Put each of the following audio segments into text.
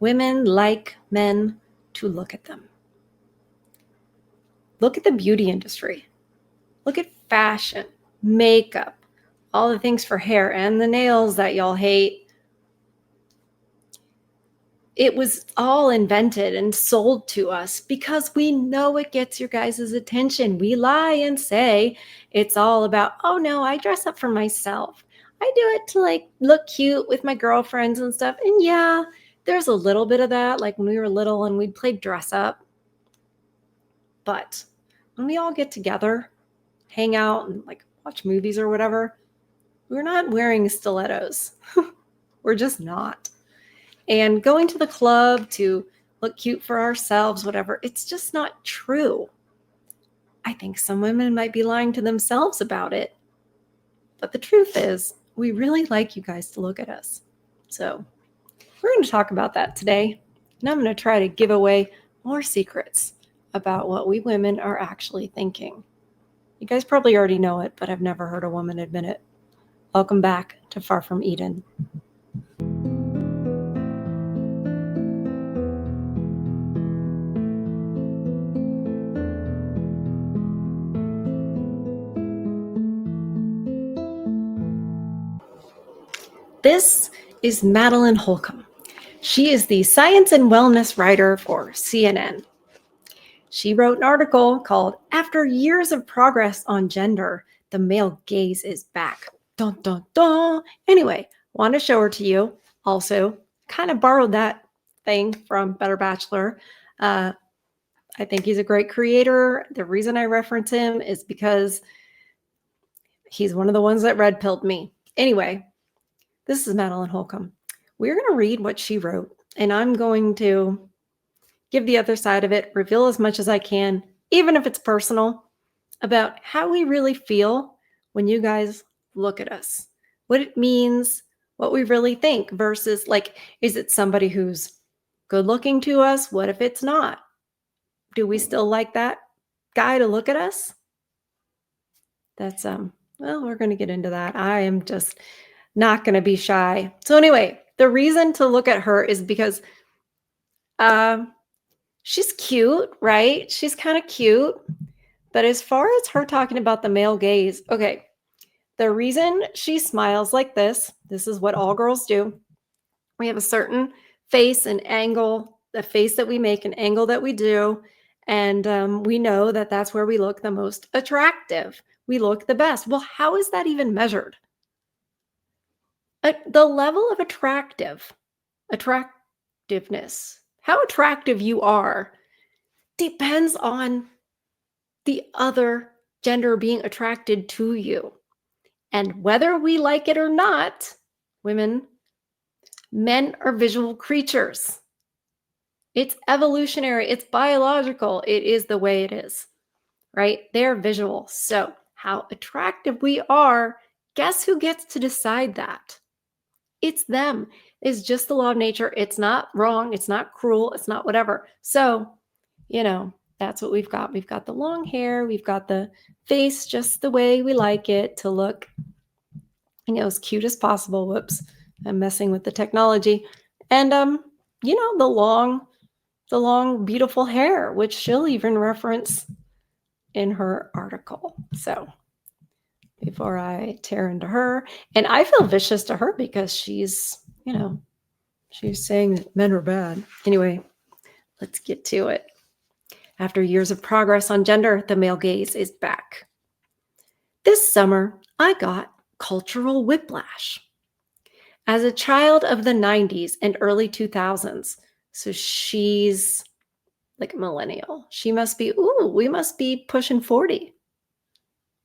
Women like men to look at them. Look at the beauty industry. Look at fashion, makeup, all the things for hair and the nails that y'all hate. It was all invented and sold to us because we know it gets your guys' attention. We lie and say it's all about, oh no, I dress up for myself. I do it to like look cute with my girlfriends and stuff. And yeah, there's a little bit of that, like when we were little and we'd play dress up. But when we all get together, hang out and like watch movies or whatever, we're not wearing stilettos. We're just not. And going to the club to look cute for ourselves, whatever, it's just not true. I think some women might be lying to themselves about it. But the truth is, we really like you guys to look at us. So we're going to talk about that today. And I'm going to try to give away more secrets about what we women are actually thinking. You guys probably already know it, but I've never heard a woman admit it. Welcome back to Far From Eden. This is Madeline Holcomb. She is the science and wellness writer for CNN. She wrote an article called After Years of Progress on Gender, the Male Gaze is Back. Dun, dun, dun. Anyway, want to show her to you. Also, kind of borrowed that thing from Better Bachelor. I think he's a great creator. The reason I reference him is because he's one of the ones that red pilled me. Anyway, this is Madeline Holcomb. We're going to read what she wrote, and I'm going to give the other side of it, reveal as much as I can, even if it's personal, about how we really feel when you guys look at us, what it means, what we really think versus like, is it somebody who's good looking to us? What if it's not? Do we still like that guy to look at us? That's, well, we're going to get into that. I am just not going to be shy. So anyway, the reason to look at her is because she's cute, right? She's kind of cute. But as far as her talking about the male gaze, okay, the reason she smiles like this is what all girls do. We have a certain face and angle, the face that we make, an angle that we do. And we know that that's where we look the most attractive. We look the best. Well, how is that even measured? The level of attractiveness, how attractive you are, depends on the other gender being attracted to you. And whether we like it or not, women, men are visual creatures. It's evolutionary, it's biological, it is the way it is, right? They're visual. So how attractive we are, guess who gets to decide that? It's them. It's just the law of nature. It's not wrong. It's not cruel. It's not whatever. So, that's what we've got. We've got the long hair. We've got the face just the way we like it to look, as cute as possible. Whoops. I'm messing with the technology. And, the long, beautiful hair, which she'll even reference in her article. So before I tear into her, and I feel vicious to her because she's saying that men are bad. Anyway, let's get to it. After years of progress on gender, the male gaze is back. This summer, I got cultural whiplash. As a child of the 90s and early 2000s, so she's like a millennial. She must be, we must be pushing 40.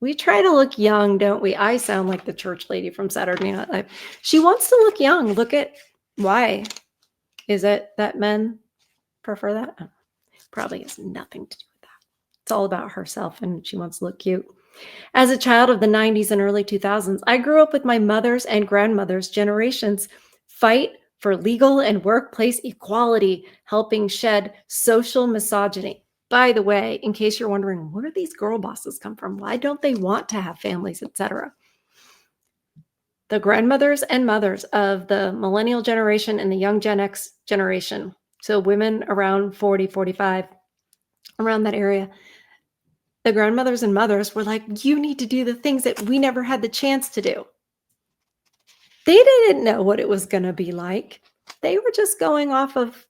We try to look young, don't we? I sound like the church lady from Saturday Night Live. She wants to look young. Look at why. Is it that men prefer that? Probably has nothing to do with that. It's all about herself and she wants to look cute. As a child of the 90s and early 2000s, I grew up with my mother's and grandmother's generations fight for legal and workplace equality, helping shed social misogyny. By the way, in case you're wondering, where do these girl bosses come from? Why don't they want to have families, etc.? The grandmothers and mothers of the millennial generation and the young Gen X generation. So women around 40, 45, around that area. The grandmothers and mothers were like, you need to do the things that we never had the chance to do. They didn't know what it was going to be like. They were just going off of,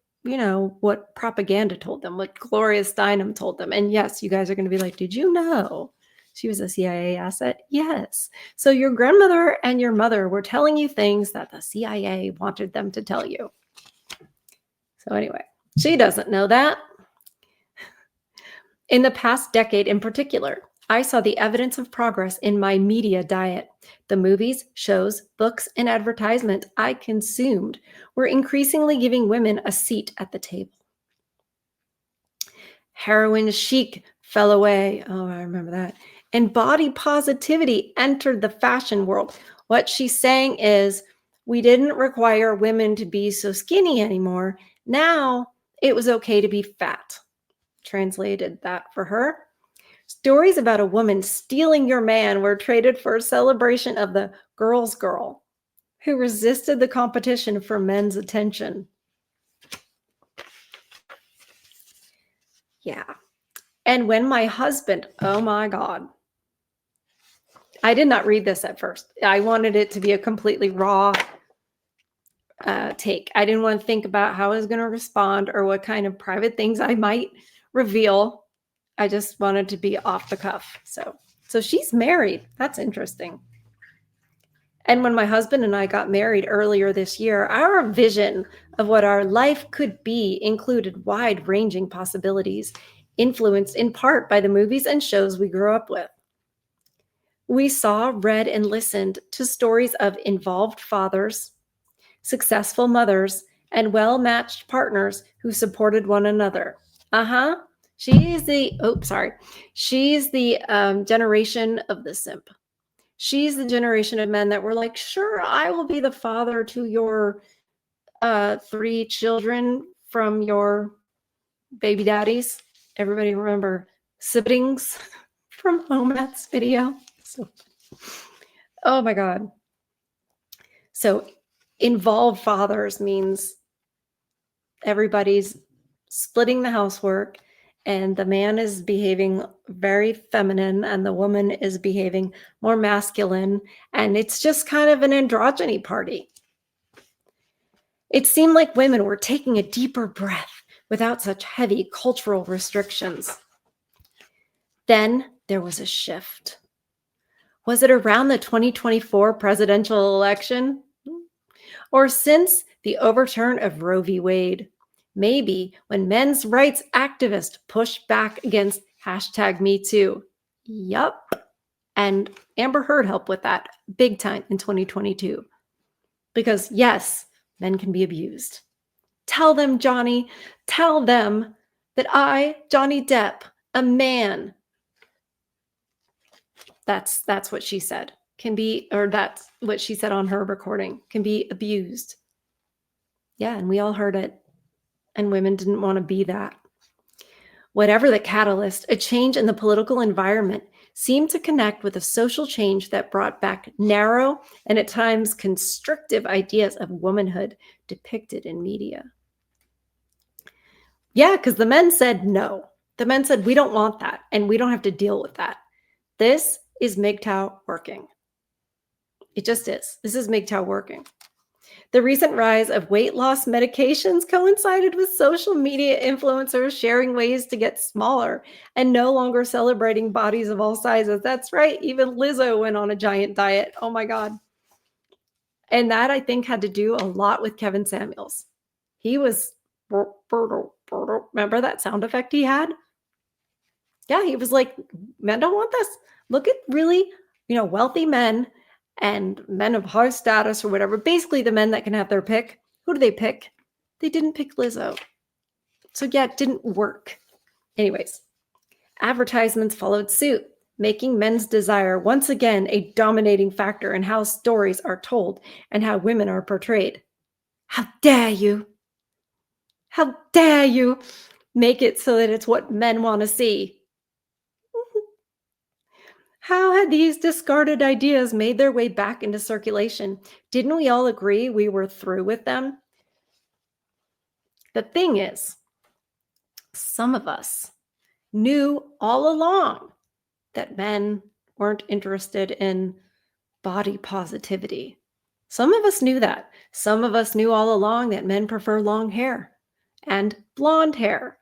what propaganda told them, what Gloria Steinem told them. And yes, you guys are going to be like, did you know she was a CIA asset? Yes. So your grandmother and your mother were telling you things that the CIA wanted them to tell you. So anyway, she doesn't know that. In the past decade in particular, I saw the evidence of progress in my media diet. The movies, shows, books, and advertisement I consumed were increasingly giving women a seat at the table. Heroin chic fell away. Oh, I remember that. And body positivity entered the fashion world. What she's saying is, we didn't require women to be so skinny anymore. Now it was okay to be fat. Translated that for her. Stories about a woman stealing your man were traded for a celebration of the girl's girl who resisted the competition for men's attention. Yeah. And when my husband, oh my God, I did not read this at first. I wanted it to be a completely raw take. I didn't want to think about how I was going to respond or what kind of private things I might reveal. I just wanted to be off the cuff. So she's married. That's interesting. And when my husband and I got married earlier this year, our vision of what our life could be included wide-ranging possibilities, influenced in part by the movies and shows we grew up with. We saw, read, and listened to stories of involved fathers, successful mothers, and well-matched partners who supported one another. She's the generation of the simp. She's the generation of men that were like, sure, I will be the father to your 3 children from your baby daddies. Everybody remember siblings from Home Eth's video? Oh my God. So involved fathers means everybody's splitting the housework and the man is behaving very feminine and the woman is behaving more masculine. And it's just kind of an androgyny party. It seemed like women were taking a deeper breath without such heavy cultural restrictions. Then there was a shift. Was it around the 2024 presidential election? Or since the overturn of Roe v. Wade? Maybe when men's rights activists pushed back against #MeToo. Yup. And Amber Heard helped with that big time in 2022. Because yes, men can be abused. Tell them, Johnny, tell them that I, Johnny Depp, a man, that's what she said, that's what she said on her recording, can be abused. Yeah, and we all heard it. And women didn't want to be that. Whatever the catalyst, a change in the political environment seemed to connect with a social change that brought back narrow and at times constrictive ideas of womanhood depicted in media. Yeah, because the men said no. The men said, we don't want that, and we don't have to deal with that. This is MGTOW working. It just is. This is MGTOW working. The recent rise of weight loss medications coincided with social media influencers sharing ways to get smaller and no longer celebrating bodies of all sizes. That's right. Even Lizzo went on a giant diet. Oh my God. And that, I think, had to do a lot with Kevin Samuels. He was, remember that sound effect he had? Yeah, he was like, men don't want this. Look at really, wealthy men and men of high status or whatever, basically the men that can have their pick. Who do they pick? They didn't pick Lizzo. So yeah, it didn't work. Anyways, advertisements followed suit, making men's desire once again a dominating factor in how stories are told and how women are portrayed. How dare you? How dare you make it so that it's what men want to see? How had these discarded ideas made their way back into circulation? Didn't we all agree we were through with them? The thing is, some of us knew all along that men weren't interested in body positivity. Some of us knew that. Some of us knew all along that men prefer long hair and blonde hair.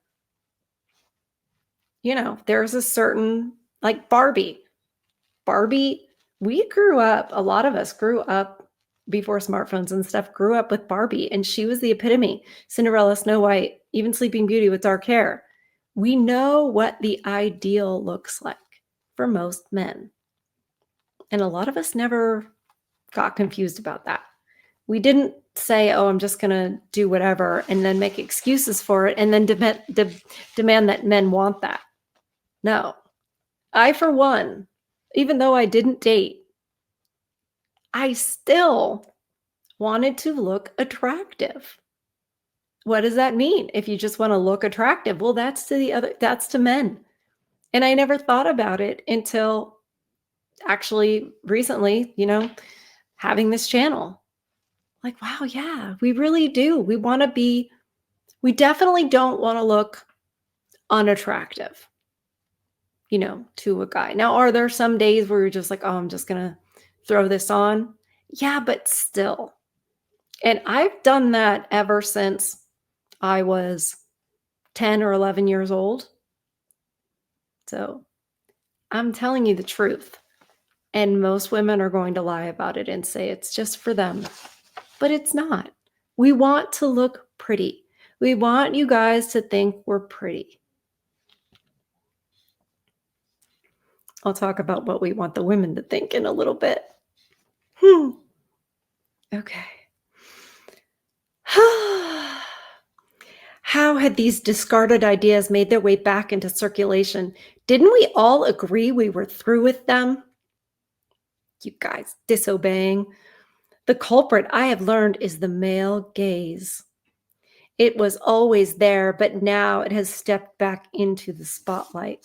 There's a certain, like Barbie. Barbie, we grew up, a lot of us grew up before smartphones and stuff, grew up with Barbie, and she was the epitome. Cinderella, Snow White, even Sleeping Beauty with dark hair. We know what the ideal looks like for most men. And a lot of us never got confused about that. We didn't say, oh, I'm just going to do whatever and then make excuses for it and then demand that men want that. No. I, for one, even though I didn't date, I still wanted to look attractive. What does that mean? If you just want to look attractive, well, that's to men. And I never thought about it until actually recently, having this channel. Like, wow, yeah, we really do. We definitely don't want to look unattractive, to a guy. Now, are there some days where you're just like, oh, I'm just going to throw this on? Yeah, but still. And I've done that ever since I was 10 or 11 years old. So I'm telling you the truth. And most women are going to lie about it and say it's just for them. But it's not. We want to look pretty. We want you guys to think we're pretty. I'll talk about what we want the women to think in a little bit. Okay. How had these discarded ideas made their way back into circulation? Didn't we all agree we were through with them? You guys disobeying. The culprit, I have learned, is the male gaze. It was always there, but now it has stepped back into the spotlight.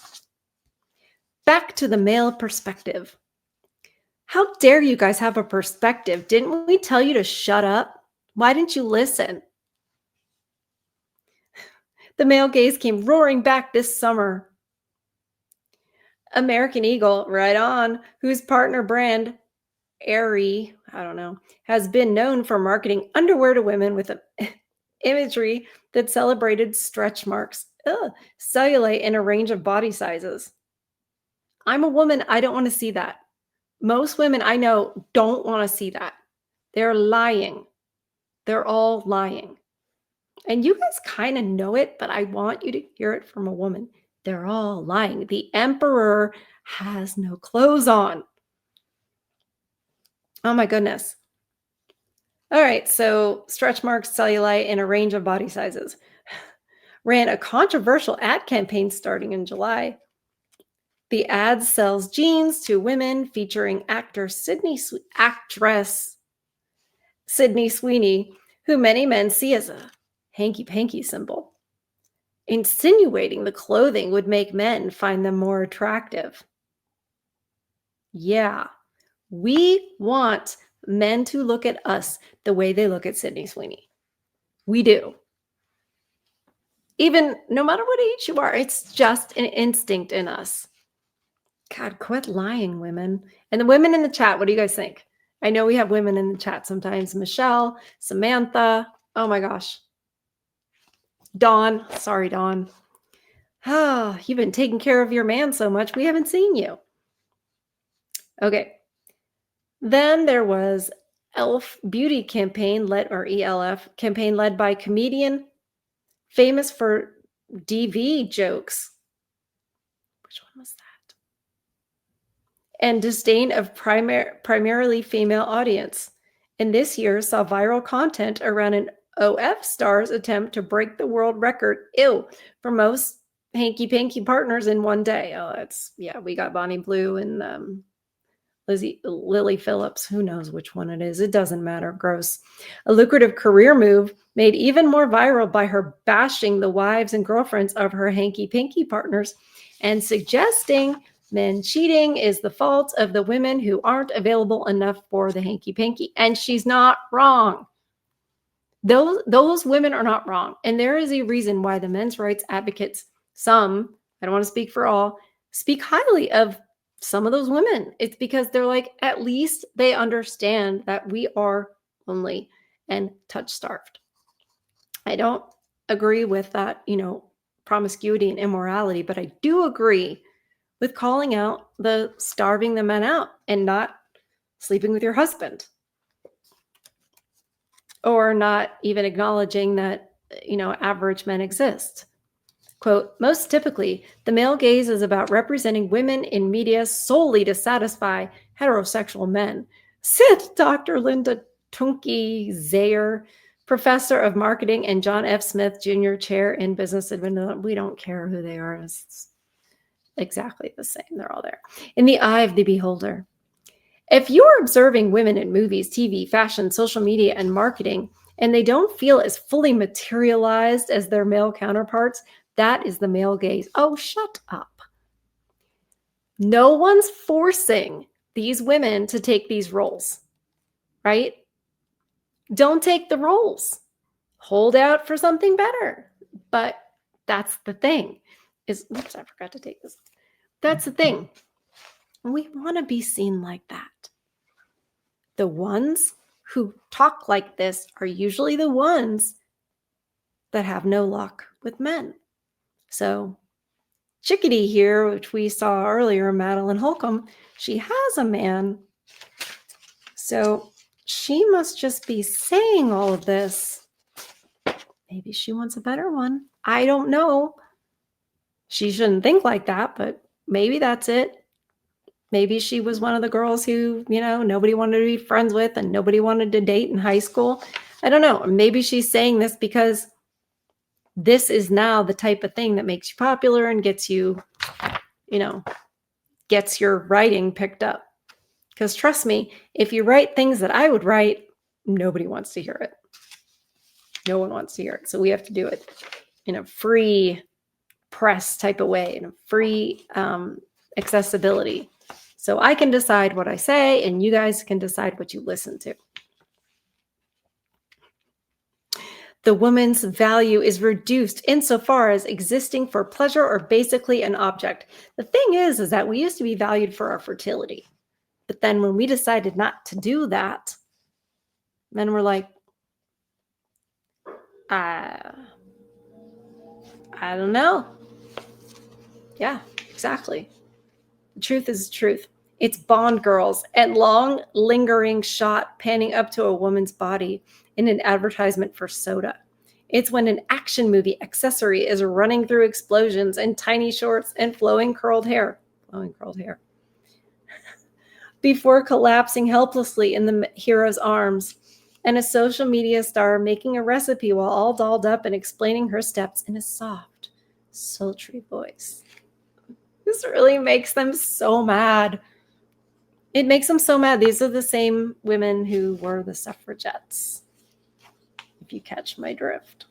Back to the male perspective. How dare you guys have a perspective? Didn't we tell you to shut up? Why didn't you listen? The male gaze came roaring back this summer. American Eagle, right on, whose partner brand, Aerie, has been known for marketing underwear to women with imagery that celebrated stretch marks, cellulite in a range of body sizes. I'm a woman. I don't want to see that. Most women I know don't want to see that. They're lying. They're all lying. And you guys kind of know it, but I want you to hear it from a woman. They're all lying. The emperor has no clothes on. Oh my goodness. All right, so stretch marks, cellulite in a range of body sizes. Ran a controversial ad campaign starting in July. The ad sells jeans to women featuring actress Sydney Sweeney, who many men see as a hanky-panky symbol, insinuating the clothing would make men find them more attractive. Yeah, we want men to look at us the way they look at Sydney Sweeney. We do. Even no matter what age you are, it's just an instinct in us. God, quit lying, women. And the women in the chat, what do you guys think? I know we have women in the chat sometimes. Michelle, Samantha. Oh my gosh. Dawn. Sorry, Dawn. Oh, you've been taking care of your man so much, we haven't seen you. Okay. Then there was ELF Beauty campaign ELF campaign led by comedian famous for DV jokes. Which one was that? And disdain of primarily female audience. And this year saw viral content around an OF star's attempt to break the world record, for most hanky-panky partners in one day. We got Bonnie Blue and Lily Phillips. Who knows which one it is? It doesn't matter. Gross. A lucrative career move made even more viral by her bashing the wives and girlfriends of her hanky-panky partners and suggesting Men cheating is the fault of the women who aren't available enough for the hanky-panky. And she's not wrong. Those women are not wrong. And there is a reason why the men's rights advocates, some, I don't want to speak for all, speak highly of some of those women. It's because they're like, at least they understand that we are lonely and touch starved. I don't agree with that, promiscuity and immorality, but I do agree with calling out the starving the men out and not sleeping with your husband, or not even acknowledging that, average men exist. Quote, most typically, the male gaze is about representing women in media solely to satisfy heterosexual men, said Dr. Linda Tunke Zayer, professor of marketing and John F. Smith Jr. chair in business administration. We don't care who they are. It's exactly the same. They're all there. In the eye of the beholder. If you're observing women in movies, TV, fashion, social media, and marketing, and they don't feel as fully materialized as their male counterparts, that is the male gaze. Oh, shut up. No one's forcing these women to take these roles, right? Don't take the roles. Hold out for something better. But that's the thing. Oops, I forgot to take this. That's the thing. We want to be seen like that. The ones who talk like this are usually the ones that have no luck with men. So Chickadee here, which we saw earlier, Madeline Holcomb, she has a man. So she must just be saying all of this. Maybe she wants a better one. I don't know. She shouldn't think like that, but maybe that's it. Maybe she was one of the girls who, nobody wanted to be friends with and nobody wanted to date in high school. I don't know. Maybe she's saying this because this is now the type of thing that makes you popular and gets you, gets your writing picked up. Because trust me, if you write things that I would write, nobody wants to hear it. No one wants to hear it. So we have to do it in a free press type of way, in a free accessibility. So I can decide what I say and you guys can decide what you listen to. The woman's value is reduced insofar as existing for pleasure or basically an object. The thing is that we used to be valued for our fertility. But then when we decided not to do that, men were like, I don't know. Yeah, exactly. The truth is the truth. It's Bond girls and long, lingering shot panning up to a woman's body in an advertisement for soda. It's when an action movie accessory is running through explosions and tiny shorts and flowing curled hair. Before collapsing helplessly in the hero's arms. And a social media star making a recipe while all dolled up and explaining her steps in a soft, sultry voice. This really makes them so mad. It makes them so mad. These are the same women who were the suffragettes, if you catch my drift.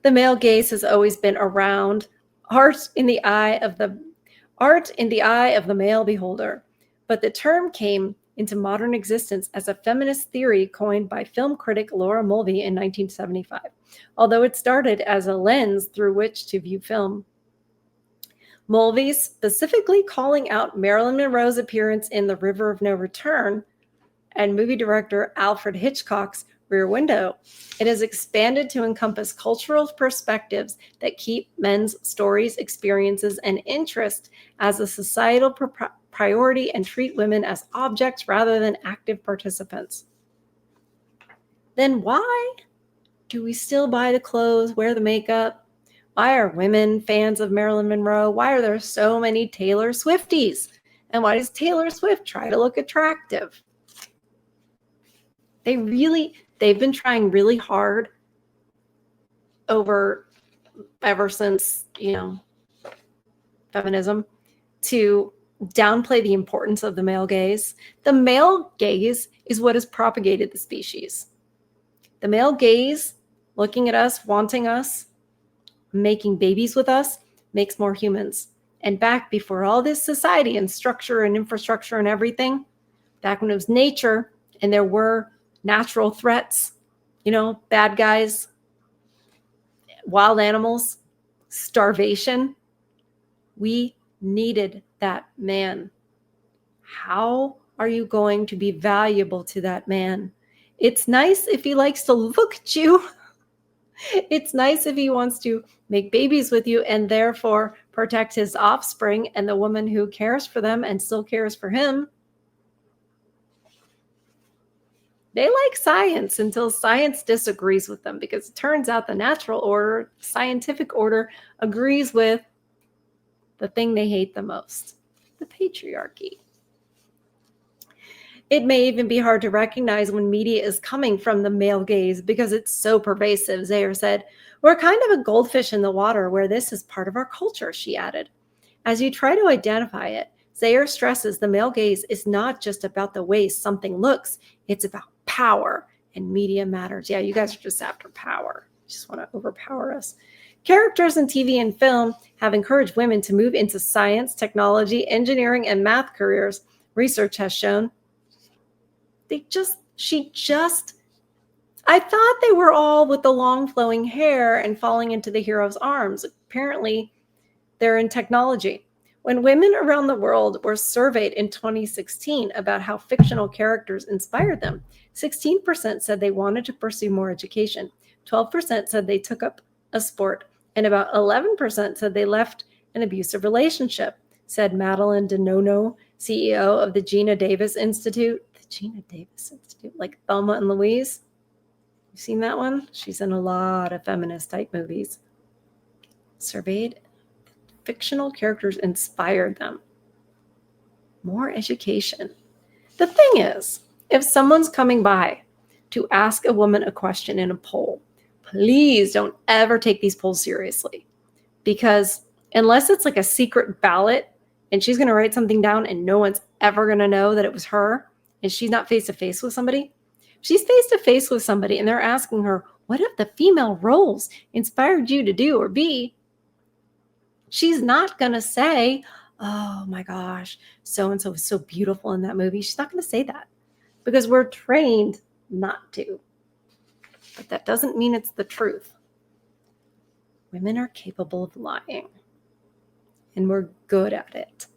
The male gaze has always been around, art in the eye of the male beholder. But the term came into modern existence as a feminist theory coined by film critic Laura Mulvey in 1975, although it started as a lens through which to view film. Mulvey specifically calling out Marilyn Monroe's appearance in The River of No Return and movie director Alfred Hitchcock's Rear Window. It has expanded to encompass cultural perspectives that keep men's stories, experiences, and interest as a societal priority and treat women as objects rather than active participants. Then why do we still buy the clothes, wear the makeup? Why are women fans of Marilyn Monroe? Why are there so many Taylor Swifties? And why does Taylor Swift try to look attractive? They've been trying really hard ever since, feminism to downplay the importance of the male gaze. The male gaze is what has propagated the species. The male gaze, looking at us, wanting us, making babies with us, makes more humans. And back before all this society and structure and infrastructure and everything, back when it was nature and there were natural threats, bad guys, wild animals, starvation, we needed that man. How are you going to be valuable to that man? It's nice if he likes to look at you. It's nice if he wants to make babies with you and therefore protect his offspring and the woman who cares for them and still cares for him. They like science until science disagrees with them, because it turns out the natural order, scientific order, agrees with the thing they hate the most, the patriarchy. It may even be hard to recognize when media is coming from the male gaze because it's so pervasive, Zayer said. We're kind of a goldfish in the water where this is part of our culture, she added. As you try to identify it, Zayer stresses the male gaze is not just about the way something looks, it's about power, and media matters. Yeah, you guys are just after power. You just want to overpower us. Characters in TV and film have encouraged women to move into science, technology, engineering, and math careers. Research has shown I thought they were all with the long flowing hair and falling into the hero's arms. Apparently, they're in technology. When women around the world were surveyed in 2016 about how fictional characters inspired them, 16% said they wanted to pursue more education, 12% said they took up a sport, and about 11% said they left an abusive relationship, said Madeline DeNono, CEO of the Gina Davis Institute. The Gina Davis Institute, like Thelma and Louise. You seen that one? She's in a lot of feminist type movies. Surveyed fictional characters inspired them. More education. The thing is, if someone's coming by to ask a woman a question in a poll, please don't ever take these polls seriously. Because unless it's like a secret ballot and she's going to write something down and no one's ever going to know that it was her, and she's not face-to-face with somebody, she's face-to-face with somebody and they're asking her, what have the female roles inspired you to do or be? She's not going to say, oh my gosh, so-and-so was so beautiful in that movie. She's not going to say that because we're trained not to. But that doesn't mean it's the truth. Women are capable of lying, and we're good at it.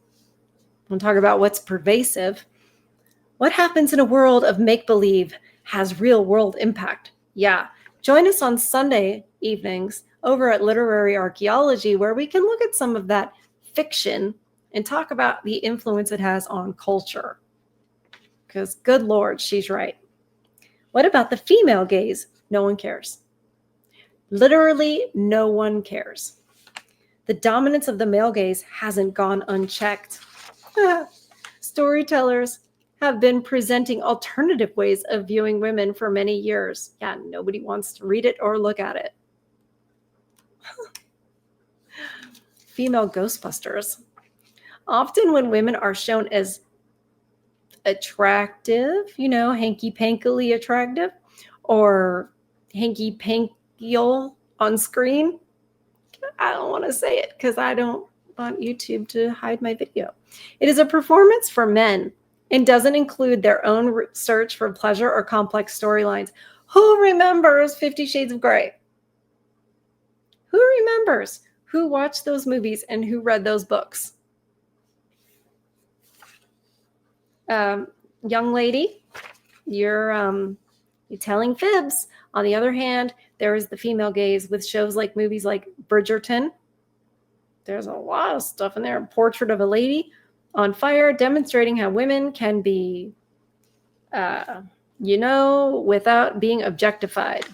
We'll talk about what's pervasive. What happens in a world of make-believe has real-world impact. Yeah. Join us on Sunday evenings over at Literary Archaeology, where we can look at some of that fiction and talk about the influence it has on culture. Because good Lord, she's right. What about the female gaze? No one cares. Literally, no one cares. The dominance of the male gaze hasn't gone unchecked. Storytellers have been presenting alternative ways of viewing women for many years. Yeah, nobody wants to read it or look at it. Female Ghostbusters. Often when women are shown as attractive, hanky-pankily attractive, or hanky-pankial on screen, I don't want to say it because I don't want YouTube to hide my video. It is a performance for men and doesn't include their own search for pleasure or complex storylines. Who remembers 50 Shades of Grey? Who remembers who watched those movies and who read those books? Young lady, you're telling fibs. On the other hand, there is the female gaze with shows like movies like Bridgerton. There's a lot of stuff in there. Portrait of a Lady on Fire, demonstrating how women can be, without being objectified.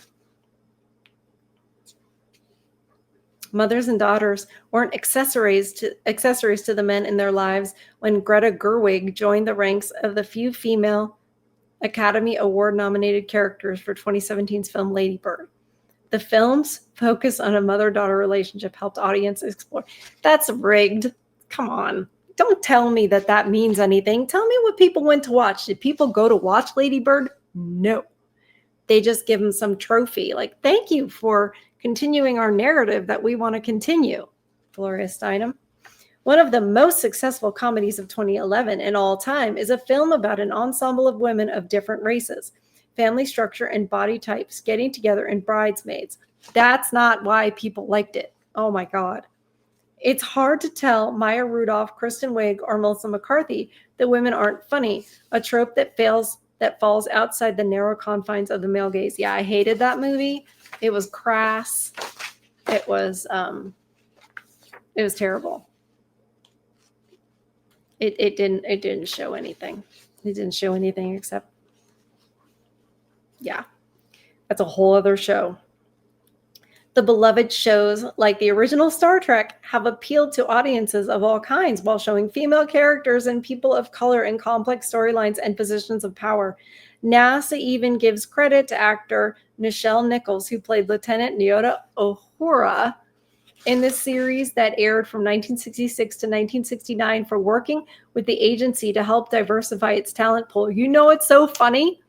Mothers and daughters weren't accessories to the men in their lives when Greta Gerwig joined the ranks of the few female Academy Award-nominated characters for 2017's film Lady Bird. The film's focus on a mother-daughter relationship helped audiences explore. That's rigged. Come on. Don't tell me that means anything. Tell me what people went to watch. Did people go to watch Lady Bird? No. They just give them some trophy. Like, thank you for continuing our narrative that we want to continue. Gloria Steinem. One of the most successful comedies of 2011 and all time is a film about an ensemble of women of different races, family structure, and body types getting together in Bridesmaids. That's not why people liked it. Oh my God. It's hard to tell Maya Rudolph, Kristen Wiig, or Melissa McCarthy that women aren't funny, a trope that falls outside the narrow confines of the male gaze. Yeah, I hated that movie. It was crass. It was terrible. It didn't show anything. It didn't show anything except, yeah, that's a whole other show. The beloved shows like the original Star Trek have appealed to audiences of all kinds while showing female characters and people of color in complex storylines and positions of power. NASA even gives credit to actor Nichelle Nichols, who played Lieutenant Nyota Uhura in this series that aired from 1966 to 1969, for working with the agency to help diversify its talent pool. You know, it's so funny.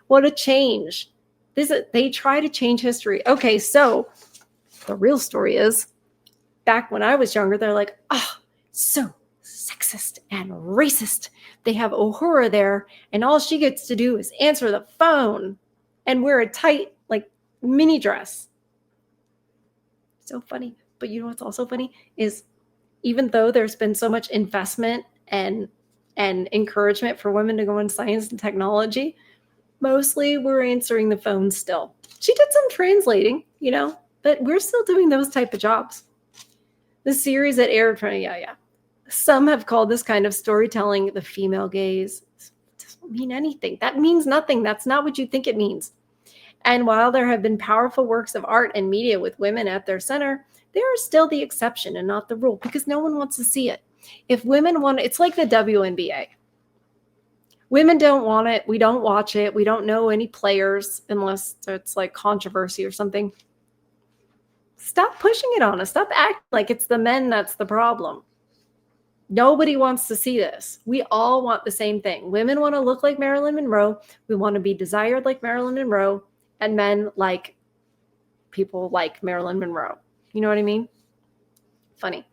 What a change. They try to change history. Okay, so the real story is, back when I was younger, they're like, oh, so sexist and racist. They have Uhura there, and all she gets to do is answer the phone and wear a tight, like, mini dress. So funny. But you know what's also funny is, even though there's been so much investment and encouragement for women to go in science and technology, mostly we're answering the phone still. She did some translating, you know, but we're still doing those type of jobs. The series that aired from, some have called this kind of storytelling the female gaze. It doesn't mean anything. That means nothing. That's not what you think it means. And while there have been powerful works of art and media with women at their center, they are still the exception and not the rule, because no one wants to see it. If women want, it's like the WNBA. Women don't want it. We don't watch it. We don't know any players unless it's like controversy or something. Stop pushing it on us. Stop acting like it's the men that's the problem. Nobody wants to see this. We all want the same thing. Women want to look like Marilyn Monroe. We want to be desired like Marilyn Monroe. And men like people like Marilyn Monroe. You know what I mean? Funny.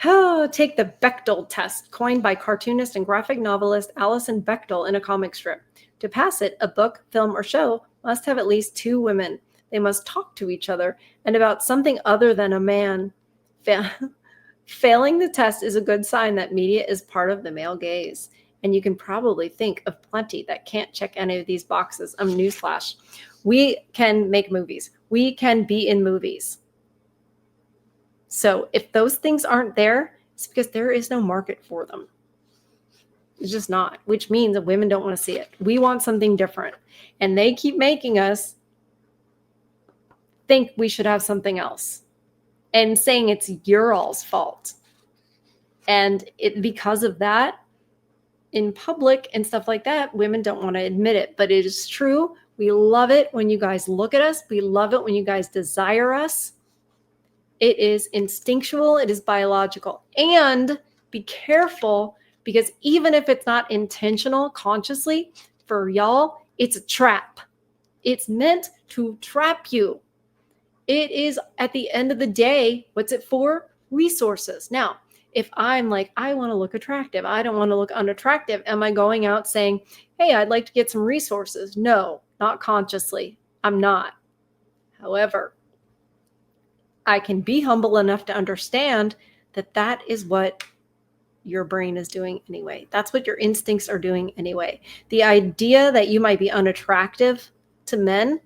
Oh, take the Bechdel test, coined by cartoonist and graphic novelist Alison Bechdel in a comic strip. To pass it, a book, film, or show must have at least two women. They must talk to each other and about something other than a man. Failing the test is a good sign that media is part of the male gaze. And you can probably think of plenty that can't check any of these boxes. Newsflash. We can make movies. We can be in movies. So if those things aren't there, it's because there is no market for them. It's just not, which means that women don't want to see it. We want something different. And they keep making us think we should have something else and saying it's your all's fault. And because of that, in public and stuff like that, women don't want to admit it. But it is true. We love it when you guys look at us. We love it when you guys desire us. It is instinctual. It is biological. And be careful, because even if it's not intentional consciously for y'all, it's a trap. It's meant to trap you. It is, at the end of the day, what's it for? Resources. Now, if I'm like, I want to look attractive, I don't want to look unattractive, am I going out saying, hey, I'd like to get some resources? No, not consciously. I'm not. However, I can be humble enough to understand that that is what your brain is doing anyway. That's what your instincts are doing anyway. The idea that you might be unattractive to men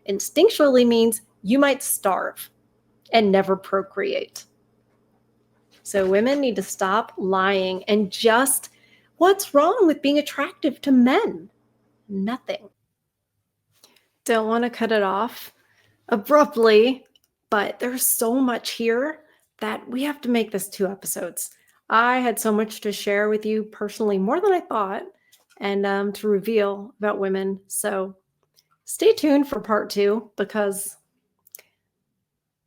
instinctually means you might starve and never procreate. So women need to stop lying and just, what's wrong with being attractive to men? Nothing. Don't want to cut it off abruptly, but there's so much here that we have to make this 2 episodes. I had so much to share with you personally, more than I thought, and to reveal about women. So stay tuned for part 2, because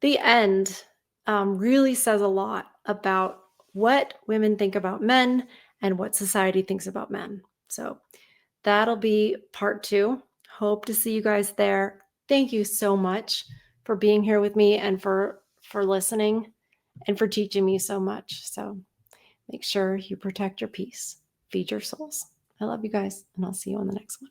the end really says a lot about what women think about men and what society thinks about men. So that'll be part 2. Hope to see you guys there. Thank you so much for being here with me and for listening. and for teaching me so much. So make sure you protect your peace, feed your souls. I love you guys, and I'll see you on the next one.